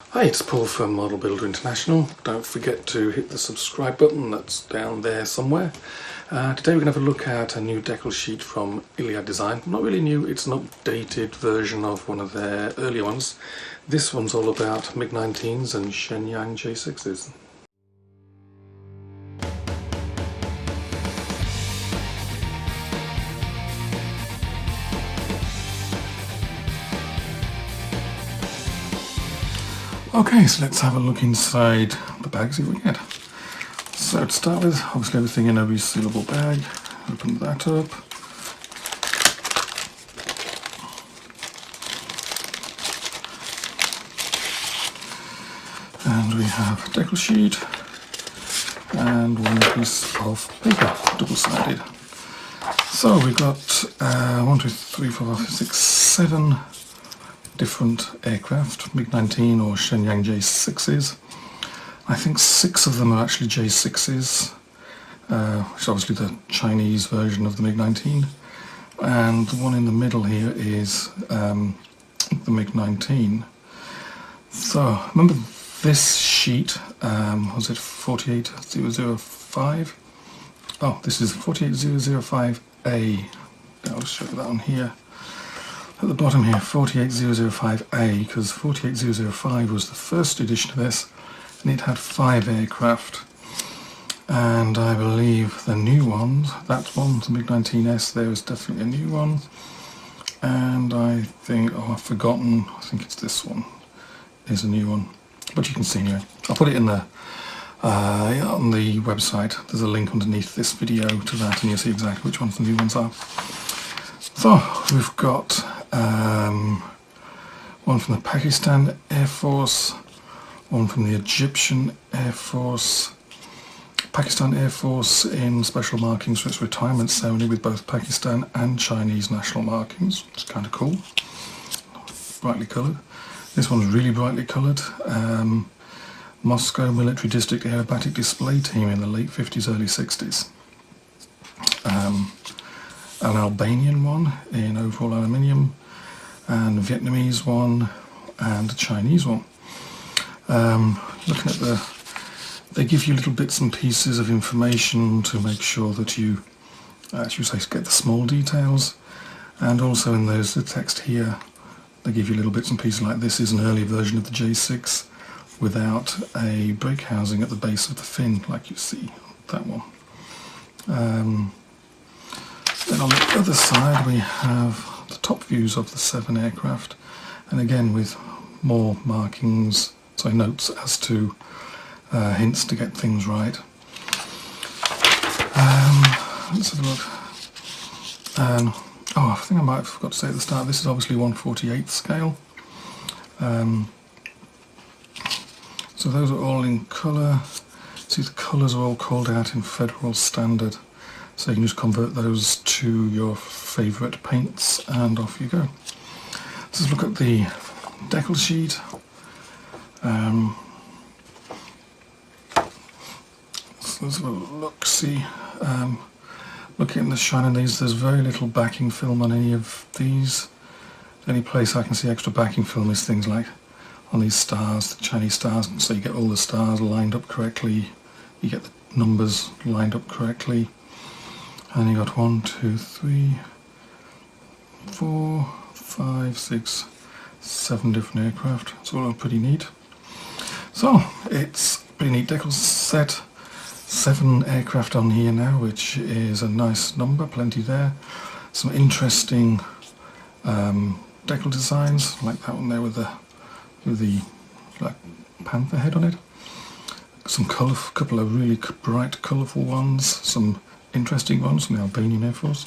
Hi, it's Paul from Model Builder International. Don't forget to hit the subscribe button that's down there somewhere. Today we're going to have a look at a new decal sheet from Iliad Design. Not really new, it's an updated version of one of their earlier ones. This one's all about Mig-19s and Shenyang J-6s. Okay, so let's have a look inside the bag, see what we get. So to start with, obviously everything in a resealable bag. Open that up. And we have a decal sheet and one piece of paper, double-sided. So we've got 1, 2, 3, 4, 5, 6, 7 different aircraft, Mig-19 or Shenyang J-6s. I think 6 of them are actually J-6s, which is obviously the Chinese version of the Mig-19. And the one in the middle here is the Mig-19. So remember this sheet, was it 48005? Oh, this is 48005A. I'll show you that one here. At the bottom here, 48005A, because 48005 was the first edition of this, and it had 5 aircraft. And I believe the new ones, that one, the Mig-19S, there is definitely a new one. And I think, oh, I've forgotten, I think it's this one, is a new one. But you can see anyway. I'll put it in the on the website. There's a link underneath this video to that, and you'll see exactly which ones the new ones are. So we've got one from the Pakistan Air Force, one from the Egyptian Air Force, Pakistan Air Force in special markings for its retirement ceremony with both Pakistan and Chinese national markings. It's kind of cool, brightly coloured. This one's really brightly coloured. Moscow Military District Aerobatic Display Team in the late 50s, early 60s. An Albanian one in overall aluminium, and a Vietnamese one, and a Chinese one. Looking at they give you little bits and pieces of information to make sure that you, as you say, get the small details, and also in the text here, they give you little bits and pieces like this is an early version of the J6 without a brake housing at the base of the fin, like you see that one. Then on the other side we have the top views of the 7 aircraft, and again with more markings, so notes as to hints to get things right. Let's have a look. Oh, I think I might have forgot to say at the start, this is obviously 1/48th scale. So those are all in colour. See, the colours are all called out in Federal Standard. So you can just convert those to your favourite paints and off you go. Let's look at the decal sheet. So let's have a look, see. Looking at the shine on these, there's very little backing film on any of these. The only place I can see extra backing film is things like on these stars, the Chinese stars, so you get all the stars lined up correctly, you get the numbers lined up correctly. And you got 1, 2, 3, 4, 5, 6, 7 different aircraft. It's all pretty neat. So it's a pretty neat decal set. 7 aircraft on here now, which is a nice number, plenty there. Some interesting decal designs, like that one there with the like panther head on it. Some couple of really bright, colourful ones. Some interesting ones from the Albanian Air Force.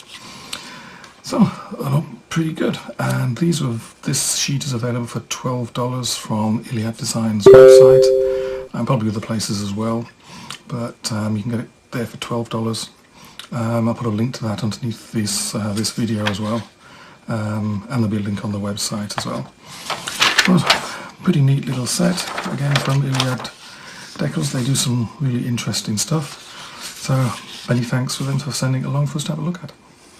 So, pretty good. And this sheet is available for $12 from Iliad Design's website, and probably other places as well. But you can get it there for $12. I'll put a link to that underneath this video as well, and there'll be a link on the website as well. But pretty neat little set, again from Iliad Decals. They do some really interesting stuff. So many thanks for them for sending it along for us to have a look at.